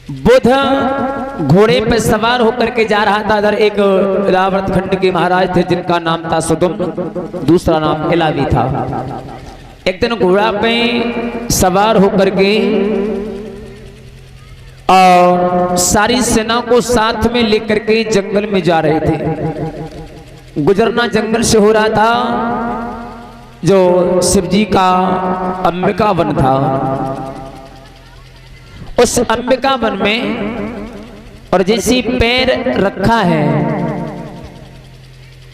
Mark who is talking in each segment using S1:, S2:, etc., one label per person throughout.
S1: बुध घोड़े पर सवार होकर के जा रहा था। इधर एक इलाहाबाद खंड के महाराज थे जिनका नाम था सुदुम्न, दूसरा नाम इलावी था। एक दिन घोड़ा पे सवार होकर के और सारी सेना को साथ में लेकर के जंगल में जा रहे थे। गुजरना जंगल से हो रहा था जो शिव जी का अंबिका वन था। उस अंबिका वन में और जैसी पैर रखा है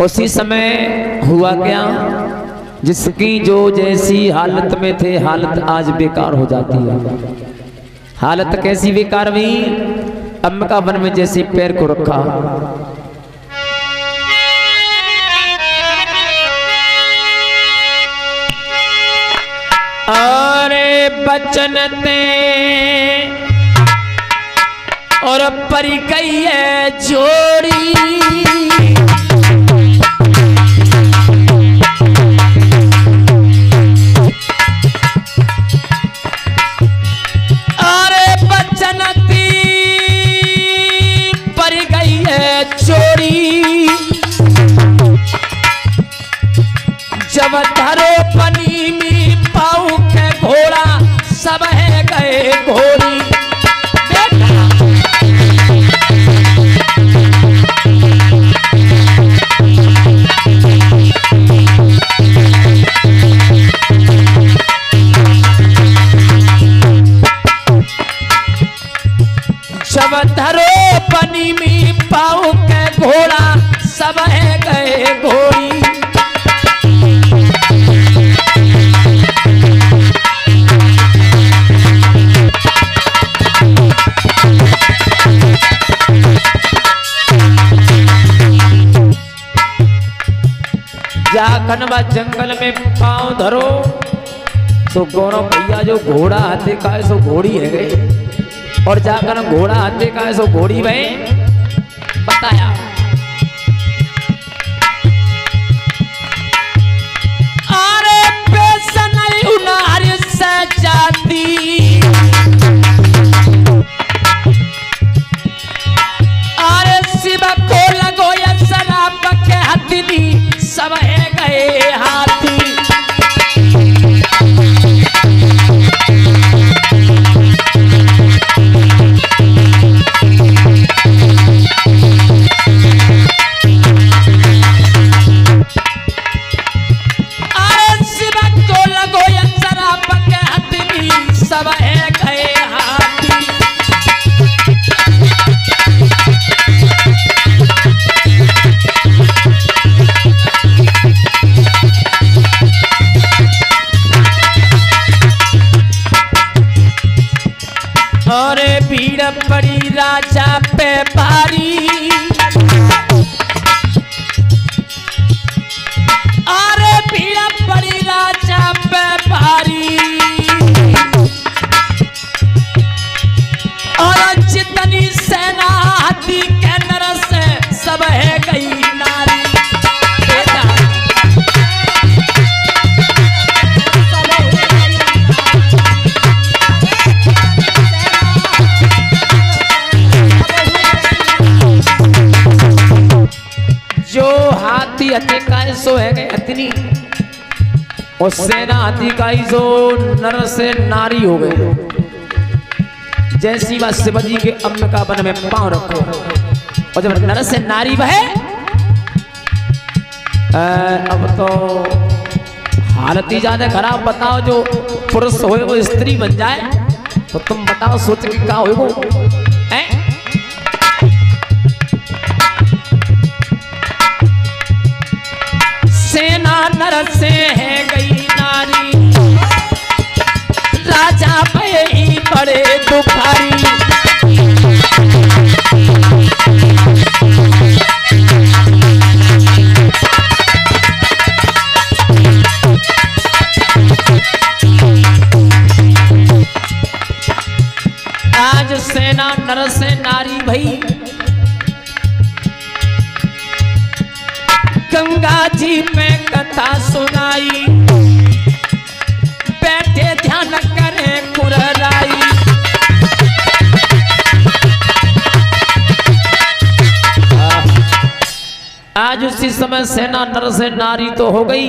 S1: उसी समय हुआ क्या, जिसकी जो जैसी हालत में थे हालत आज बेकार हो जाती है। हालत कैसी बेकार हुई, अंबिका वन में जैसी पैर को रखा, अरे बचन ते और परी गई है जोड़ी, अरे बचन ती परी गई है जोड़ी, जब धरो पनी में पाऊ के घोड़ा सब है गए घोड़ी। जब धरो पनी में पाऊ के घोड़ा सब है गए घोड़ी। जाखनवा जंगल में पांव धरो तो गौरव भैया जो घोड़ा हाथे का है सो घोड़ी है गए, और जाकर घोड़ा हाथे का है सो घोड़ी में बताया। अरे पेशन उनार से जाती, अरे शिव को लगो या शराब के हथनी सब है गए हाथी। अरे शिव को लगो या शराब के हथनी सब है गए हाथी। अरे भीड़ पड़ी राजा पे भारी, अरे भीड़ पड़ी राजा पे भारी, और जितनी सेना हाथी के नरस सब है गई नारी। जो हाथी हथे का सो है गए अतनी, और सेना हाथी का ही सो नर से नारी हो गए। जैसी बात शिवजी के अंबिका वन में पांव रखो और जब नर से नारी बहे, अब तो हालत ही ज्यादा खराब। बताओ जो पुरुष हो वो स्त्री बन जाए तो तुम बताओ सोच के क्या हो वो है। सेना नर से है गई नारी, राजा पे ही बड़े दुखारी। आज सेना नर से नारी भई, गंगा जी में कथा सुनाई, बैठे ध्यान करे कुरराई। आज उसी समय सेना नर से नारी तो हो गई।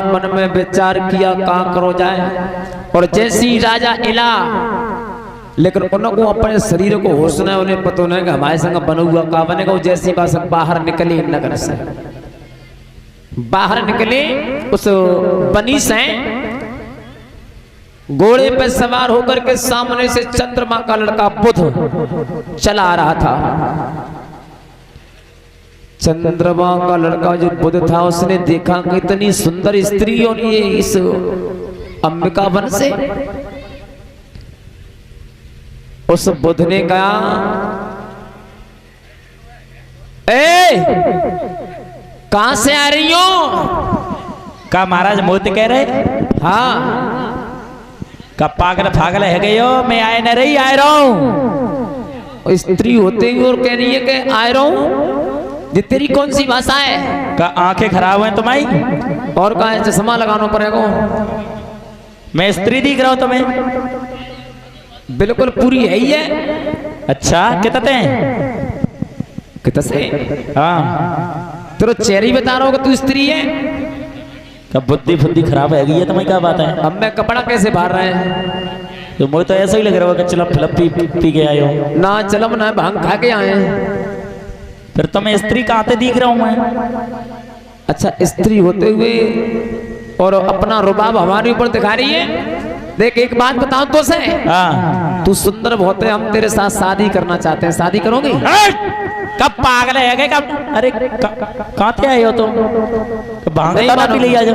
S1: मन में विचार किया कहाँ करो जाए, और जैसी राजा इला, लेकिन उनको अपने शरीर को होश न, उन्हें पता नहीं कि हमारे संग बना हुआ का बनेगा। वो जैसी बात बाहर निकली नगर से, बाहर निकले उस बनी से, घोड़े पे सवार होकर के सामने से चंद्रमा का लड़का बुध चला आ रहा था। चंद्रमा का लड़का जो बुध था, उसने देखा कि इतनी सुंदर स्त्री और ये इस अंबिका वन से। उस बुध ने कहा, ए कहां से आ रही हो?
S2: का महाराज मोती कह रहे?
S1: हाँ।
S2: का पागल पागल है गए हो? मैं आए न रही, आए रहा हूं।
S1: स्त्री होते ही और कह रही है कि आए रहा हूं। ये तेरी कौन सी भाषा है?
S2: का आंखें खराब हैं तुम्हारी?
S1: और कहा चश्मा लगाना पड़ेगा।
S2: मैं स्त्री दिख रहा हूं तुम्हें?
S1: बिल्कुल पूरी है ही है।
S2: अच्छा कितने?
S1: कितने?
S2: हाँ
S1: तेरा चेहरा ही बता रहा हूँ कि तू स्त्री है।
S2: का बुद्धि बुद्धि खराब है गई है तुम्हें? क्या बात है?
S1: अब मैं कपड़ा कैसे बाहर रहा है?
S2: तो मुझे तो ऐसा ही लग रहा होगा कि चलो फिलप पी के आए हो।
S1: ना चलम ना भांग खा के आए।
S2: फिर तो मैं स्त्री कहाँ से दिख रहा हूँ मैं?
S1: अच्छा स्त्री होते हुए और अपना रुबाब हमारे ऊपर दिखा रही है। देख एक बात बताऊं तो से,
S2: हाँ
S1: तू सुंदर बहुत है, हम तेरे साथ शादी करना चाहते हैं, शादी करोगी?
S2: कब पागल है कब? अरे कहाँ से आए हो तुम? भांग पी ले आ जाओ।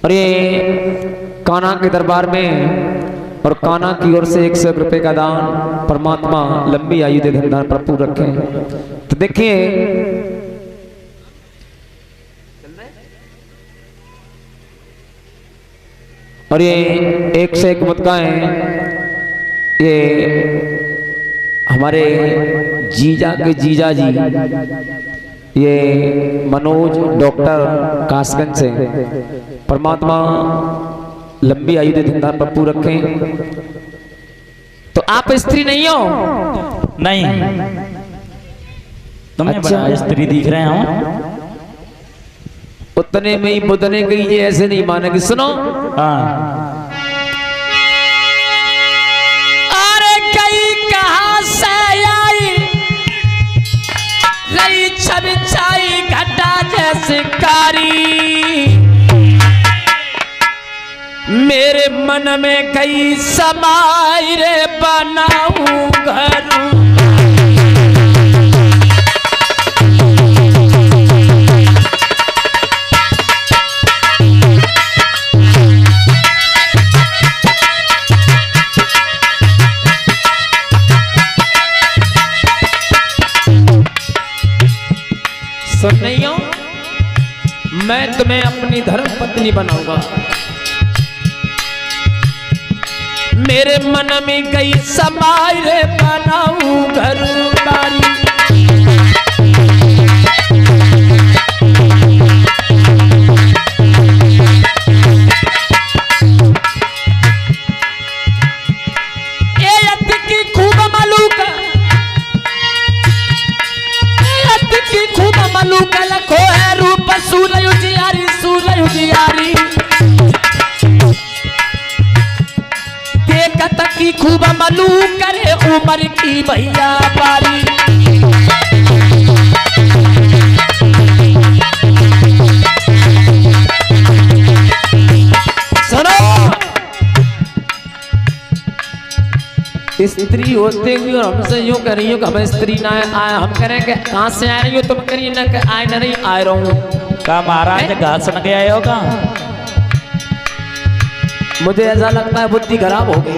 S1: अरे कान्हा के दरबार में और कान्हा की ओर से 100 रुपए का दान, परमात्मा लंबी आयु दे, धन धान भरपूर रखे। तो देखिए और ये 1 से 1 मुद्दाएं, ये हमारे जीजा के जीजा जी, ये मनोज डॉक्टर कासगंज से, परमात्मा लंबी आयु दे, धन धान भरपूर रखें। तो आप स्त्री नहीं हो?
S2: नहीं, तुम्हें
S1: अच्छा।
S2: बड़ा स्त्री दिख रहे हो।
S1: उतने में ही बुधने गई, ये ऐसे नहीं मानेगी। सुनो,
S2: हाँ
S1: अरे कई कहां से आई रही छबिछाई घटा जैसे कारी, मेरे मन में कई समाई रे बनाऊं घर। सुन नहीं हो, मैं तुम्हें अपनी धर्म पत्नी बनाऊंगा। मेरे मन में गई समाई रे बनाऊं घर बारी। देखत की खूब मलू करे उमर की भैया बारी। सुनो, स्त्री होते हुए और हमसे यूं कह रही हो कि हमें स्त्री ना आए। हम कह रहे हैं कि कहां से आ रही हो? तुम कह रही ना कि आए ना, नहीं आ रहा हूं।
S2: का महाराज घास सुन के आए हो? का
S1: मुझे ऐसा लगता है बुद्धि खराब हो गई।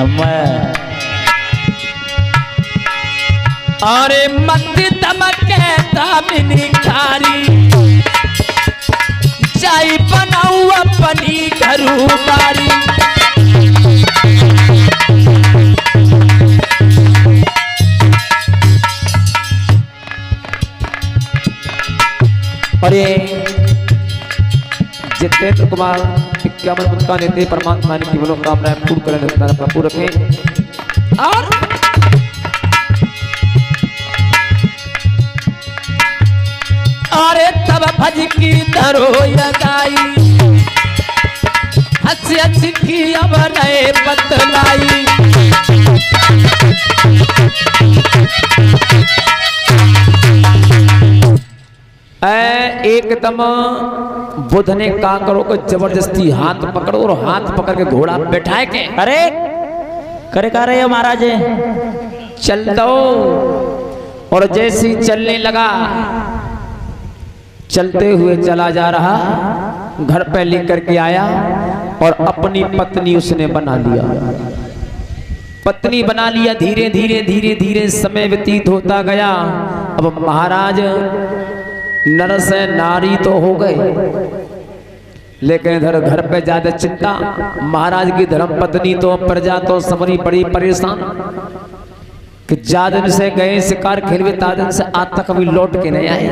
S2: मैं
S1: अरे मत दमके दामिनी खारी, चाय बनाऊ अपनी घरू बारी। और ये जितेंद्र कुमार 51 मुद्दा नेते, परमात्मा की मनोकामनाएं पूर्ण करें, पूर्ण रखें। और अरे तब भज की धरो लगाई हंसी हंसी की अब नए बतलाई एकदम बुध ने का करो को जबरदस्ती हाथ पकड़ो और हाथ पकड़ के घोड़ा बैठाए के
S2: अरे करे का रहे हो महाराज?
S1: चल दो। और जैसी चलने लगा चलते हुए चला जा रहा, घर पे लेकर के आया और अपनी पत्नी उसने बना लिया, पत्नी बना लिया। धीरे धीरे धीरे धीरे समय व्यतीत होता गया। अब महाराज नर से नारी तो हो गए, लेकिन इधर घर पे ज्यादा चिंता। महाराज की धर्म पत्नी तो प्रजा तो समरी बड़ी परेशान कि ज्यादा दिन से गए शिकार खेलवे, तादन से आज तक अभी लौट के नहीं आए।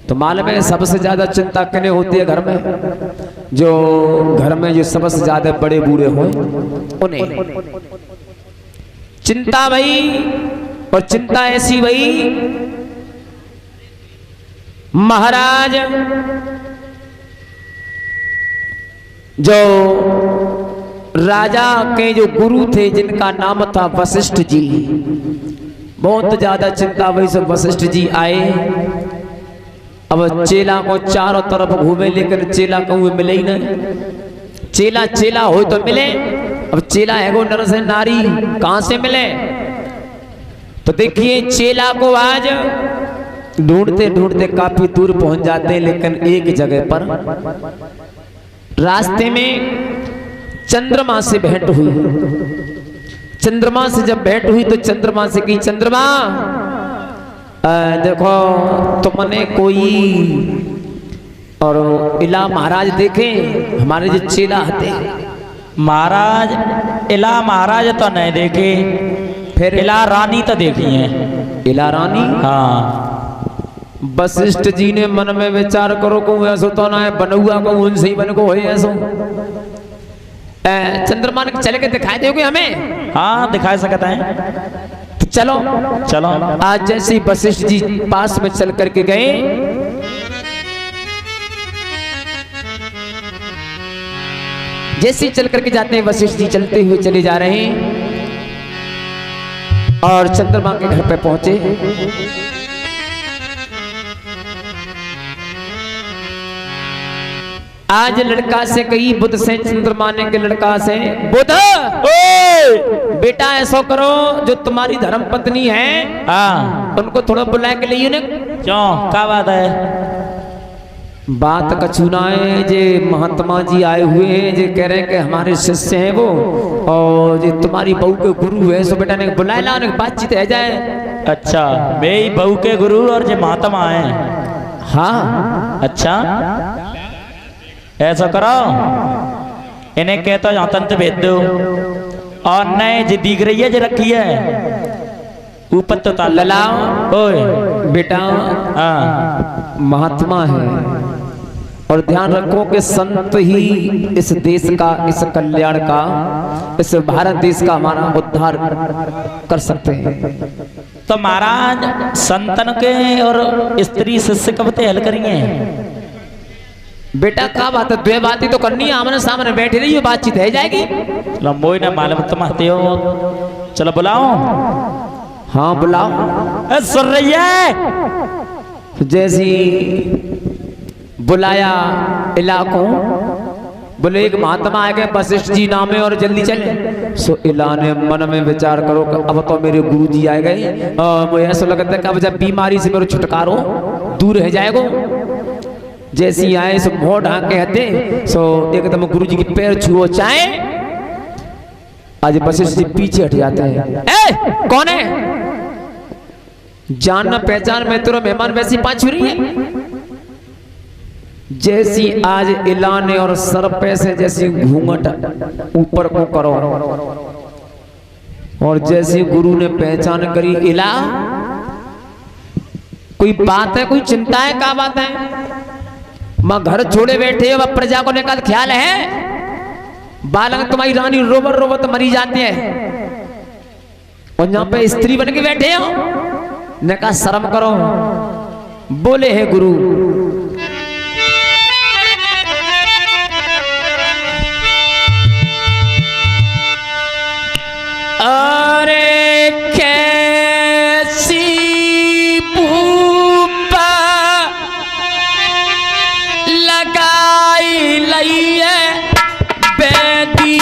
S1: तो मालूम है सबसे ज्यादा चिंता किन्हें होती है घर में? जो घर में जो सबसे ज्यादा बड़े बूढ़े हो उन्हें चिंता भई। और चिंता ऐसी भई, महाराज जो राजा के जो गुरु थे जिनका नाम था वशिष्ठ जी, बहुत ज्यादा चिंता भई। सब वशिष्ठ जी आए। अब चेला को चारों तरफ घूमे, लेकिन चेला कहूँ मिले ही नहीं। चेला चेला हो तो मिले, अब चेला है वो नर से नारी, कहां से मिले? तो देखिए चेला को आज ढूंढते ढूंढते काफी दूर पहुंच जाते हैं, लेकिन एक जगह पर रास्ते में चंद्रमा से भेंट हुई। चंद्रमा से जब भेंट हुई तो चंद्रमा से कही, चंद्रमा देखो तुमने कोई और इला महाराज देखे हमारे जो चेला थे।
S2: महाराज इला महाराज तो नहीं देखे,
S1: फिर
S2: इला रानी तो देखी है।
S1: इला रानी?
S2: हाँ।
S1: वशिष्ठ जी ने मन में विचार करो को ऐसो तो ना है, बनुआ को उनसे ही बन को है ऐसो। चंद्रमा ने चले के दिखाई दोगे हमें?
S2: हाँ दिखाई सकता है।
S1: तो चलो
S2: चलो।
S1: आज जैसे ही वशिष्ठ जी पास में चल करके गए, जैसे ही चल करके जाते हैं वशिष्ठ जी चलते हुए चले जा रहे हैं और चंद्रमा के घर पे पहुंचे। आज लड़का से कही, बुध से चंद्रमा ने के लड़का से, बुध बेटा ऐसा करो जो तुम्हारी धर्म पत्नी है
S2: हाँ
S1: उनको थोड़ा बुला के लिए ने।
S2: क्यों क्या बात है?
S1: बात कछुना है जे महात्मा जी आए हुए हैं, जे कह रहे हैं कि हमारे शिष्य हैं वो, और जे तुम्हारी बहू के गुरु है, सो बेटा ने बुलाए ला, बातचीत है जाए।
S2: अच्छा मेरी बहू के गुरु और जे महात्मा है?
S1: हाँ।
S2: अच्छा ऐसा करो, इन्हें कहता यहाँ तंत्र भेज दो, और नए जो दिख रही है जो रखी है ऊपर तो ताला
S1: ललाओ। ओए बेटा
S2: हाँ
S1: महात्मा है, और ध्यान रखो कि संत ही इस देश का, इस कल्याण का, इस भारत देश का हमारा उद्धार कर सकते हैं।
S2: तो महाराज संतन के और स्त्री शिष्य कब ते हल करेंगे?
S1: बेटा क्या बात है, दो बातें तो करनी है, आमने सामने बैठे रही बातचीत है जाएगी।
S2: लंबोई ने मालूम तुम आते हो, चलो बुलाओ।
S1: हाँ बुलाओ।
S2: सुन रही है?
S1: जैसी बुलाया इलाकों, बोले एक महात्मा आ गए वशिष्ठ जी नाम है और जल्दी चले। सो इला ने मन में विचार करो कि अब तो मेरे गुरु जी आए गए, मुझे ऐसा लगता है कि अब जब बीमारी से मेरे छुटकारो दूर रह जाएगा। जैसी आए सो मोह ढांक के हटे, सो एकदम गुरु जी के पैर छुओ चाहे। आज वशिष्ठ जी पीछे हट जाते हैं। ए कौन है? जानना पहचान में तेरा मेहमान वैसी पांच रही है। जैसी आज इलाने और सर पे से जैसी घूंघट ऊपर को करो, और जैसी गुरु ने पहचान करी, इला कोई बात है, कोई चिंता है, क्या बात है? मां घर छोड़े बैठे हो, प्रजा को निकाल ख्याल है? बालक तुम्हारी रानी रोबर रोबर तो मरी जाती है। और यहाँ पे स्त्री बन के बैठे हो, ने कहा शर्म करो। बोले है गुरु, अरे कैसी भूप लगाई लई है बेदी,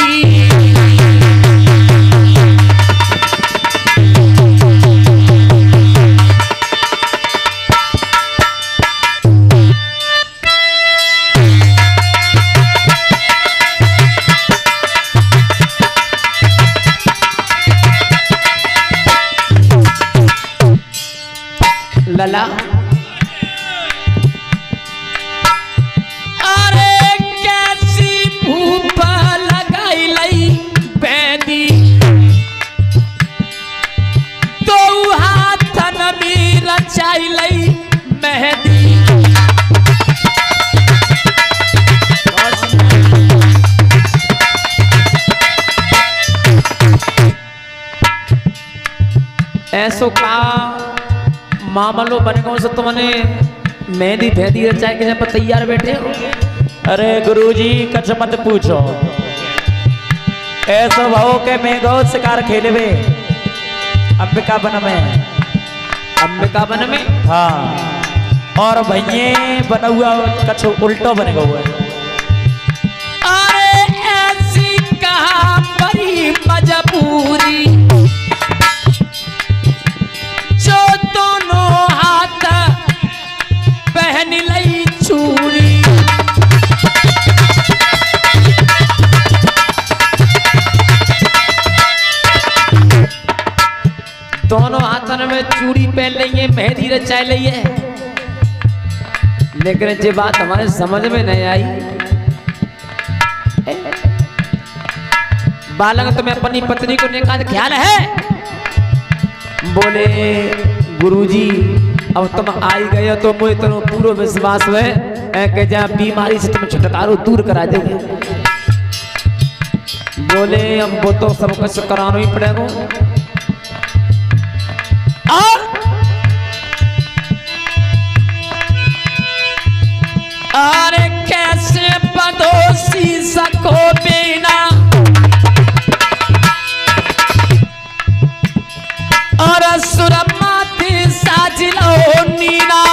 S1: लला अरे कैसी भूप लगाई लई बेदी, तो हाथन में रचाई लई मेहंदी। ऐसो का मामलो बन गो से तुमने मेहंदी भेदी रचाए के पर तैयार बैठे हो।
S2: अरे गुरुजी कछ मत पूछो, ऐसो भाव के मैं गौ शिकार खेलवे अंबिका वन में।
S1: अंबिका वन में?
S2: हाँ, और भैये बना हुआ कछ उल्टो बने गो है।
S1: अरे ऐसी कहा बड़ी मजबूरी, जो दोनों हाथ पहन लई चूड़ी, दोनों हाथन में चूड़ी पहन लिए, मेहंदी रचाए लिए। लेकिन ये बात हमारे समझ में नहीं आई। बालक तुम्हें अपनी पत्नी को निकाह ख्याल है? बोले गुरुजी अब तुम आई गए हो तो मुझे तुम पूरा विश्वास है कि जहाँ बीमारी से तुम छुटकारो दूर करा देंगे। बोले अब वो तो सब कुछ कराना ही पड़ेगा। अरे कैसे पड़ोसी सको बिना, और सुरमाती साजिलो नीना,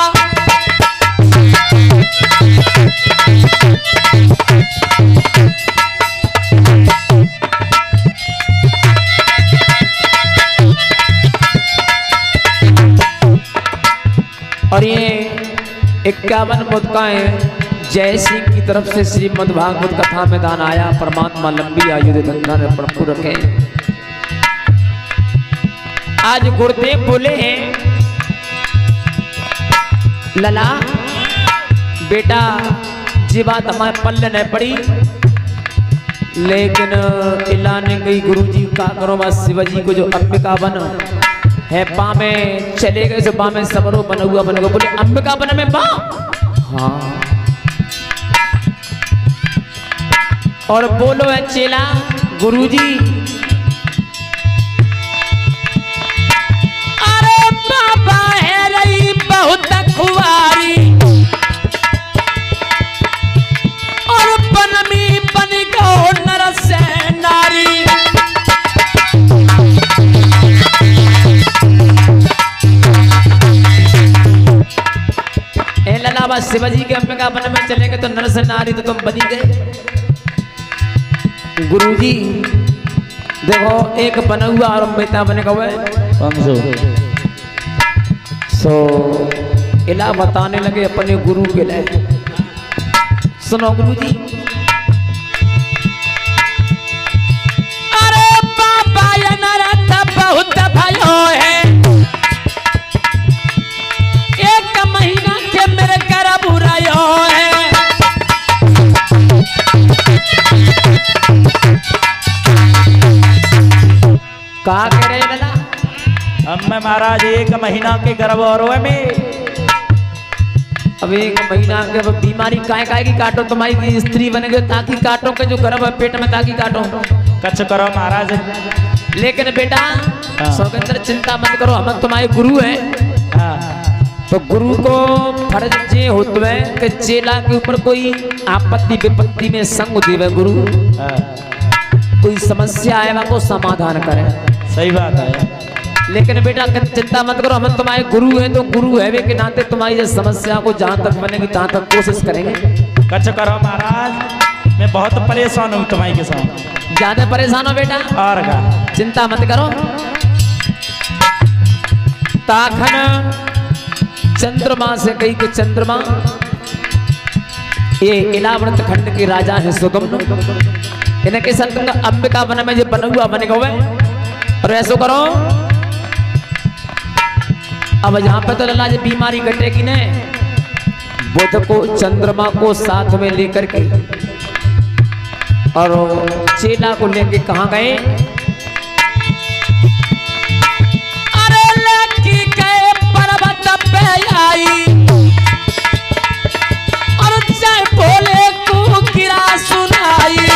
S1: और ये 51 मुद्काएं जय सिंह की तरफ से श्रीमद् भागवत कथा में दान आया। परमात्मा लंबी आयु दे, धंधा में प्रभु रखे। आज गुरुदेव बोले हैं लला बेटा जी बात हमारे पल्ले नहीं पड़ी, लेकिन इला ने गई गुरुजी का करो बस शिवजी को जो अंबिका बन है पा में चले गए, जो पा में सबरो बना हुआ बन गया। बोले अंबिका बन में पा? हाँ। और बोलो है चेला गुरुजी, अरे बाबा है रही बहुत खुआरी, और बनमी बन गो नर से नारी। ए ललावा शिवजी के अंबिका बन में चले गए तो नर से नारी तो तुम बनी गए। गुरुजी देखो एक बना हुआ और बेटा बने हुए सो इला बताने लगे अपने गुरु के लिए। सुनो गुरुजी, अरे बाबा ये नरथ बहुत भयो है, एक महीना के मेरे घर बुरायो है। कहा कह रहे लला?
S2: अब मैं महाराज 1 महीना के गर्भ और में।
S1: अब 1 महीना के बीमारी काय काय की काटो, तुम्हारी स्त्री बन गए ताकि काटो के जो गर्भ है पेट में ताकि काटो।
S2: कछ करो महाराज।
S1: लेकिन बेटा सौगंधर चिंता मत करो, हम तुम्हारे गुरु हैं।
S2: हाँ,
S1: तो गुरु को फर्ज ये होता है कि चेला के ऊपर कोई आपत्ति विपत्ति में संग देवे गुरु,
S2: हाँ,
S1: कोई समस्या आएगा को समाधान करे।
S2: सही बात है।
S1: लेकिन बेटा चिंता मत करो, हम तुम्हारे गुरु हैं, तो गुरु है वे के नाते तुम्हारी जो समस्या को जहाँ तक बनेगी तहाँ तक कोशिश करेंगे।
S2: कच करो महाराज, मैं बहुत परेशान हूँ तुम्हारे के साथ।
S1: ज्यादा परेशान हो बेटा?
S2: और का
S1: चिंता मत करो। ताखन चंद्रमा से कही के चंद्रमा, ये इलावृत खंड के राजा है सुगम, इनके संग अंबिका वन में जो बनुआ बने गए। और ऐसा करो, अब यहाँ पे तो लल्ला जी बीमारी घटेगी ने, बुध को चंद्रमा को साथ में लेकर के और चेला को लेके कहाँ गए? अरे लड़की गए पर्वत पे आई और जय बोले को गिरा सुनाई।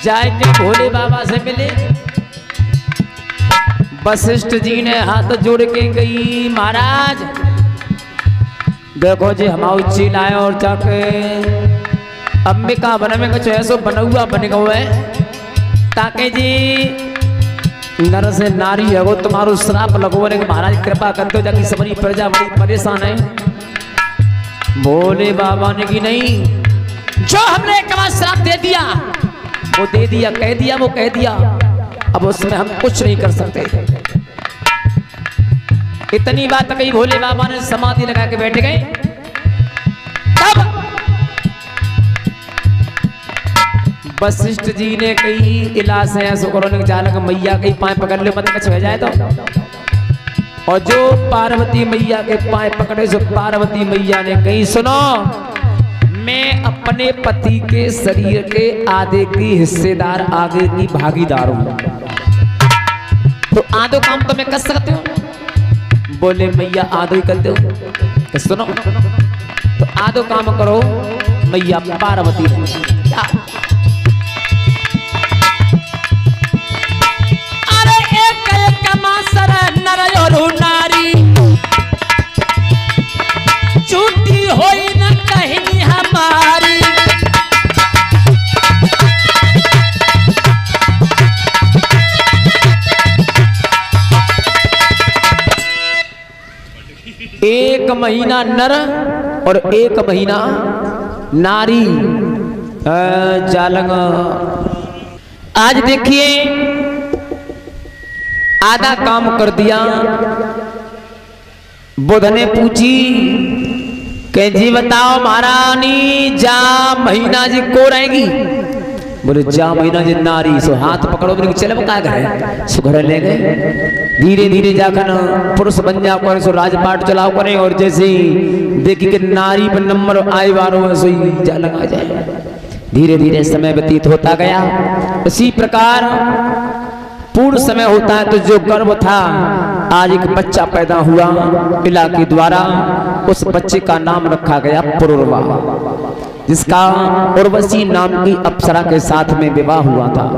S1: जाके भोले बाबा से मिले। वशिष्ठ जी ने हाथ जोड़ के गई, महाराज देखो जी हमारे चेला आए और जाके अंबिका वन में कुछ ऐसा बनुआ बन गए ताकि जी नर से नारी है वो तुम्हारो श्राप लगवाने के महाराज कृपा करते हो, जाके सबरी प्रजा बड़ी परेशान है। भोले बाबा ने की नहीं, जो हमने एक बार श्राप दे दिया वो दे दिया, कह दिया वो कह दिया, अब उसमें हम कुछ नहीं कर सकते। इतनी बात कही, भोले बाबा ने समाधि लगा के बैठ गए। तब वशिष्ठ जी ने कही इलाज है ऐसा करो, चालक मैया के पाए पकड़ ले मत कुछ हो जाए तो। और जो पार्वती मैया के पाए पकड़े, जो पार्वती मैया ने कही सुनो, मैं अपने पति के शरीर के आधे की हिस्सेदार, आगे की भागीदार हूं, तो आधो काम तो मैं कर सकते हो। बोले मैया आधो ही करते हो, तो सुनो तो आधो काम करो मैया पार्वती क्या? अरे एक एक मासर नर और नारी, छूटी होई न कहीं हमारी। एक महीना नर और एक महीना नारी जालंग। आज देखिए आधा काम कर दिया। बुध ने पूछी कि जी बताओ महारानी जा महीना जी को रहेगी? बोले जा महीना जी नारी। सो हाथ पकड़ो, बोले चले वो क्या करे, सो घर ले गए। धीरे धीरे जाकर पुरुष बन जाओ करे, सो राजपाट चलाओ करे, और जैसे देखी कि नारी पर नंबर आए वारों में सो जा लगा जाए। धीरे धीरे समय व्यतीत होता गया। इसी प्रकार पूर्ण समय होता है तो जो गर्भ था, आज एक बच्चा पैदा हुआ पिला के द्वारा। उस बच्चे का नाम रखा गया पुरुरवा, जिसका उर्वशी नाम की अप्सरा के साथ में विवाह हुआ था।